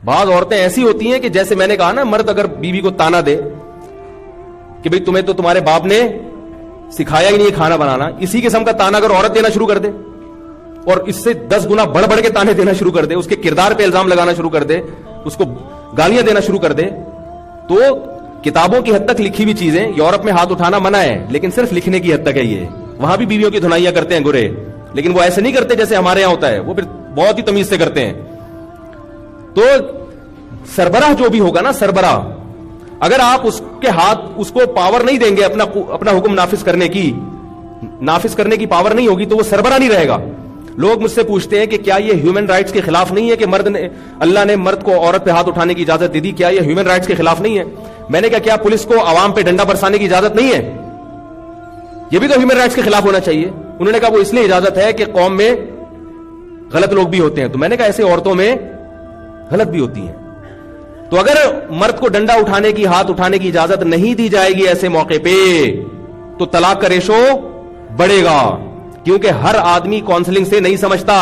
بعض عورتیں ایسی ہوتی ہیں کہ جیسے میں نے کہا نا, مرد اگر بیوی کو تانا دے کہ بھئی تمہیں تو تمہارے باپ نے سکھایا ہی نہیں کھانا بنانا, اسی قسم کا تانا اگر عورت دینا شروع کر دے اور اس سے 10 گنا بڑھ بڑھ کے تانے دینا شروع کر دے, اس کے کردار پہ الزام لگانا شروع کر دے, اس کو گالیاں دینا شروع کر دے, تو کتابوں کی حد تک لکھی ہوئی چیزیں, یورپ میں ہاتھ اٹھانا منع ہے لیکن صرف لکھنے کی حد تک ہے یہ, وہاں بھی بیویوں کی دھنائیاں کرتے ہیں گرے, لیکن وہ ایسے نہیں کرتے جیسے ہمارے یہاں ہوتا ہے, وہ پھر بہت ہی تمیز سے کرتے ہیں. تو سربراہ جو بھی ہوگا نا, سربراہ, اگر آپ اس کے ہاتھ, اس کو پاور نہیں دیں گے اپنا حکم نافذ کرنے کی پاور نہیں ہوگی, تو وہ سربراہ نہیں رہے گا. لوگ مجھ سے پوچھتے ہیں کہ کیا یہ ہیومن رائٹس کے خلاف نہیں ہے کہ اللہ نے مرد کو عورت پہ ہاتھ اٹھانے کی اجازت دے دی, کیا یہ ہیومن رائٹس کے خلاف نہیں ہے؟ میں نے کہا کیا پولیس کو عوام پہ ڈنڈا برسانے کی اجازت نہیں ہے؟ یہ بھی تو ہیومن رائٹس کے خلاف ہونا چاہیے. انہوں نے کہا وہ اس لیے اجازت ہے کہ قوم میں غلط لوگ بھی ہوتے ہیں. تو میں نے کہا ایسے عورتوں میں غلط بھی ہوتی ہیں. تو اگر مرد کو ڈنڈا اٹھانے کی, ہاتھ اٹھانے کی اجازت نہیں دی جائے گی ایسے موقع پہ, تو طلاق کا ریشو بڑھے گا, کیونکہ ہر آدمی کاؤنسلنگ سے نہیں سمجھتا.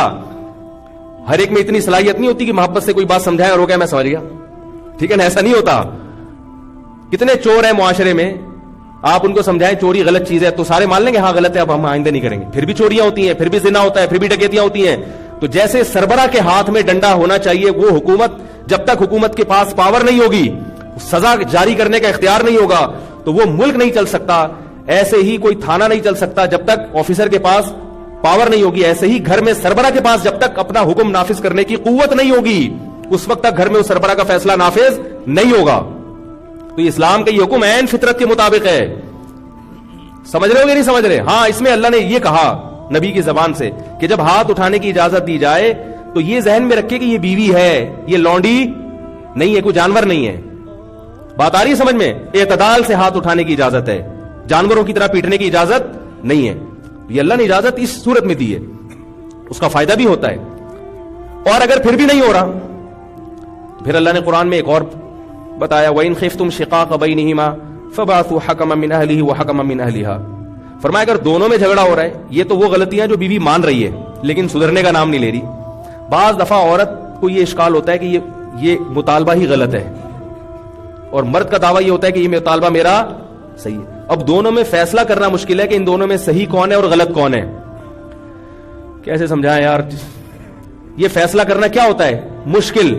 ہر ایک میں اتنی صلاحیت نہیں ہوتی کہ محبت سے کوئی بات سمجھائے اور ہو گیا میں سمجھ گیا, ٹھیک ہے نا, ایسا نہیں ہوتا. کتنے چور ہیں معاشرے میں, آپ ان کو سمجھائیں چوری غلط چیز ہے تو سارے مان لیں گے ہاں غلط ہے, اب ہم آئندہ نہیں کریں گے. پھر بھی چوریاں ہوتی ہیں, پھر بھی زنا ہوتا ہے, پھر بھی ڈکیتیاں ہوتی ہیں. تو جیسے سربراہ کے ہاتھ میں ڈنڈا ہونا چاہیے, وہ حکومت, جب تک حکومت کے پاس پاور نہیں ہوگی, سزا جاری کرنے کا اختیار نہیں ہوگا, تو وہ ملک نہیں چل سکتا. ایسے ہی کوئی تھانہ نہیں چل سکتا جب تک آفیسر کے پاس پاور نہیں ہوگی. ایسے ہی گھر میں سربراہ کے پاس جب تک اپنا حکم نافذ کرنے کی قوت نہیں ہوگی, اس وقت تک گھر میں اس سربراہ کا فیصلہ نافذ نہیں ہوگا. تو اسلام کا یہ حکم عین فطرت کے مطابق ہے. سمجھ رہے ہو کہ نہیں سمجھ رہے؟ ہاں, اس میں اللہ نے یہ کہا نبی کی زبان سے کہ جب ہاتھ اٹھانے کی اجازت دی جائے تو یہ ذہن میں رکھے کہ یہ بیوی ہے, یہ لونڈی نہیں ہے, کوئی جانور نہیں ہے. بات آ رہی ہے سمجھ میں؟ اعتدال سے ہاتھ اٹھانے کی اجازت ہے, جانوروں کی طرح پیٹنے کی اجازت نہیں ہے. یہ اللہ نے اجازت اس صورت میں دی ہے, اس کا فائدہ بھی ہوتا ہے. اور اگر پھر بھی نہیں ہو رہا, پھر اللہ نے قرآن میں ایک اور بتایا, وَإِنْ خِفْتُمْ شِقَاقَ بَيْنِهِمَا فَبَعَثُوا حَكَمًا مِنْ أَهْلِهِ وَحَكَمًا مِنْ أَهْلِهَا. فرمایا اگر دونوں میں جھگڑا ہو رہا ہے, یہ تو وہ غلطیاں جو بیوی مان رہی ہے لیکن سدھرنے کا نام نہیں لے رہی. بعض دفعہ عورت کو یہ اشکال ہوتا ہے کہ یہ مطالبہ ہی غلط ہے, اور مرد کا دعویٰ یہ ہوتا ہے کہ یہ مطالبہ میرا صحیح ہے. اب دونوں میں فیصلہ کرنا مشکل ہے کہ ان دونوں میں صحیح کون ہے اور غلط کون ہے. کیسے سمجھائیں یار؟ یہ فیصلہ کرنا کیا ہوتا ہے؟ مشکل.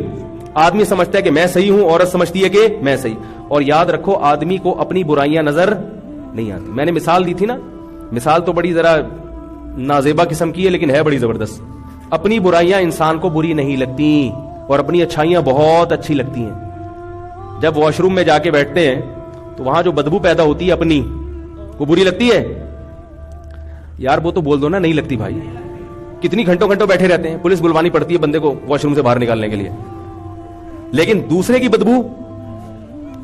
آدمی سمجھتا ہے کہ میں صحیح ہوں, عورت سمجھتی ہے کہ میں صحیح. اور یاد رکھو آدمی کو اپنی برائیاں نظر نہیں آتی. میں نے مثال دی تھی نا, مثال تو بڑی ذرا نازیبا قسم کی ہے لیکن ہے بڑی زبردست. اپنی برائیاں انسان کو بری نہیں لگتی اور اپنی اچھائیاں بہت اچھی لگتی ہیں. جب واش روم میں جا کے بیٹھتے ہیں تو وہاں جو بدبو پیدا ہوتی ہے اپنی, وہ بری لگتی ہے یار؟ وہ تو بول دو نا نہیں لگتی بھائی. کتنی گھنٹوں بیٹھے رہتے ہیں, پولیس بلوانی پڑتی ہے بندے کو واش روم سے باہر نکالنے کے لیے. لیکن دوسرے کی بدبو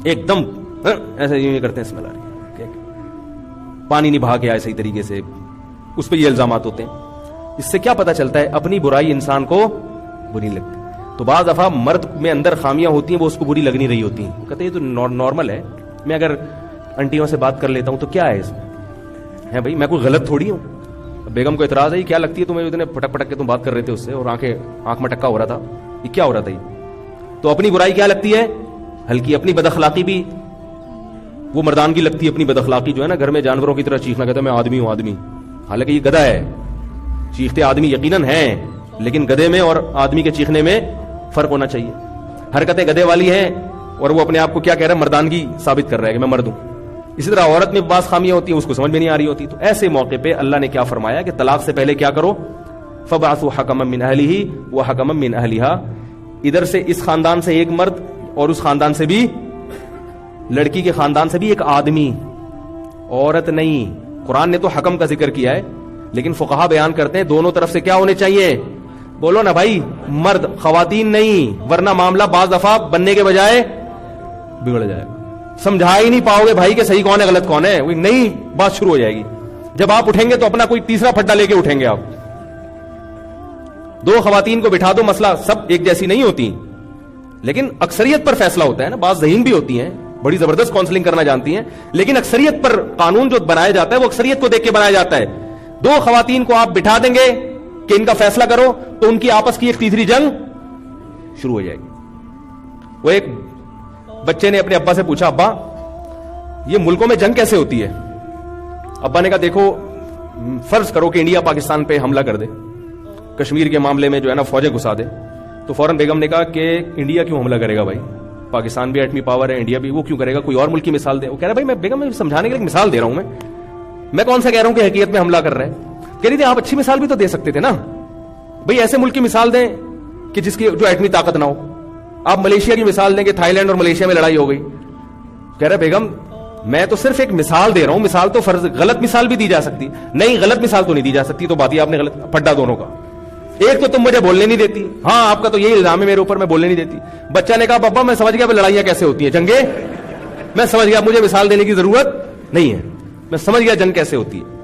ایک دم ایسے یہ کرتے ہیں, اسمیل آ رہی ہے, پانی نہیں بہا کے آئے صحیح طریقے سے, اس پہ یہ الزامات ہوتے ہیں. اس سے کیا پتا چلتا ہے؟ اپنی برائی انسان کو بری لگتی. تو بعض دفعہ مرد میں اندر خامیاں ہوتی ہیں, وہ اس کو بری لگ نہیں رہی ہوتی ہیں. کہتے ہیں یہ تو نارمل ہے, میں اگر انٹیوں سے بات کر لیتا ہوں تو کیا ہے اس میں؟ ہے بھائی میں کوئی غلط تھوڑی ہوں. بیگم کو اعتراض ہے, کیا لگتی ہے تمہیں اتنے پٹک پٹک کے تم بات کر رہے تھے اس سے, اور آنکھ میں ٹکا ہو رہا تھا, یہ کیا ہو رہا تھا؟ یہ تو اپنی برائی کیا لگتی ہے؟ ہلکی. اپنی بد اخلاقی بھی وہ مردانگی لگتی ہے. اپنی بد اخلاقی جو ہے نا, گھر میں جانوروں کی طرح چیخنا, کہتا ہے میں آدمی ہوں آدمی, حالانکہ یہ گدھا ہے. چیختے آدمی یقیناً ہیں, لیکن گدھے میں اور آدمی کے چیخنے میں فرق ہونا چاہیے. حرکتیں گدھے والی ہیں اور وہ اپنے آپ کو کیا کہہ رہا ہے؟ مردانگی ثابت کر رہا ہے کہ میں مرد ہوں. اسی طرح عورت میں بعض خامیاں ہوتی ہیں, اس کو سمجھ میں نہیں آ رہی ہوتی. تو ایسے موقع پہ اللہ نے کیا فرمایا کہ طلاق سے پہلے کیا کرو؟ فَبَعَثُوا حَكَمًا مِنْ أَهْلِهِ وَحَكَمًا مِنْ أَهْلِهَا. ادھر سے اس خاندان سے ایک مرد اور اس خاندان سے بھی, لڑکی کے خاندان سے بھی ایک آدمی, عورت نہیں. قرآن نے تو حکم کا ذکر کیا ہے, لیکن فقہا بیان کرتے ہیں دونوں طرف سے کیا ہونے چاہیے؟ بولو نا بھائی, مرد, خواتین نہیں, ورنہ معاملہ بعض دفعہ بننے کے بجائے بگڑ جائے گا. سمجھا ہی نہیں پاؤ گے بھائی کہ صحیح کون ہے غلط کون ہے, نہیں, بات شروع ہو جائے گی. جب آپ اٹھیں گے تو اپنا کوئی تیسرا پھڈا لے کے اٹھیں گے آپ. دو خواتین کو بٹھا دو, مسئلہ سب ایک جیسی نہیں ہوتی, لیکن اکثریت پر فیصلہ ہوتا ہے نا. بعض ذہین بھی ہوتی ہیں, بڑی زبردست کاؤنسلنگ کرنا جانتی ہیں, لیکن اکثریت پر قانون جو بنایا جاتا ہے وہ اکثریت کو دیکھ کے بنایا جاتا ہے. دو خواتین کو آپ بٹھا دیں گے کہ ان کا فیصلہ کرو, تو ان کی آپس کی ایک تیسری جنگ شروع ہو جائے گی. وہ ایک بچے نے اپنے ابا سے پوچھا, ابا یہ ملکوں میں جنگ کیسے ہوتی ہے؟ ابا نے کہا دیکھو فرض کرو کہ انڈیا پاکستان پہ حملہ کر دے, کشمیر کے معاملے میں جو ہے نا فوجیں گھسا دے, تو فوراً بیگم نے کہا کہ انڈیا کیوں حملہ کرے گا بھائی, پاکستان بھی ایٹمی پاور ہے, انڈیا بھی, وہ کیوں کرے گا, کوئی اور ملک کی مثال دے. وہ کہہ رہا ہے بھائی میں بیگم میں سمجھانے کے لیے مثال دے رہا ہوں, میں کون سا کہہ رہا ہوں کہ حقیقت میں حملہ کر رہے ہیں. کہہ رہی تھی آپ اچھی مثال بھی تو دے سکتے تھے نا بھائی, ایسے ملک کی مثال دیں کہ جس کی جو ایٹمی طاقت نہ ہو. آپ ملیشیا کی مثال دیں کہ تھائی لینڈ اور ملیشیا میں لڑائی ہو گئی. کہہ رہا بیگم میں تو صرف ایک مثال دے رہا ہوں, مثال تو فرض, غلط مثال بھی دی جا سکتی. نہیں غلط مثال تو نہیں دی جا سکتی, تو بات ہی آپ نے غلط پھڈا دونوں کا. ایک تو تم مجھے بولنے نہیں دیتی, ہاں آپ کا تو یہی الزام ہے میرے اوپر, میں بولنے نہیں دیتی. بچہ نے کہا پاپا میں سمجھ گیا لڑائیاں کیسے ہوتی ہیں, جنگیں, میں سمجھ گیا, مجھے مثال دینے کی ضرورت نہیں ہے, میں سمجھ گیا جنگ کیسے ہوتی ہے.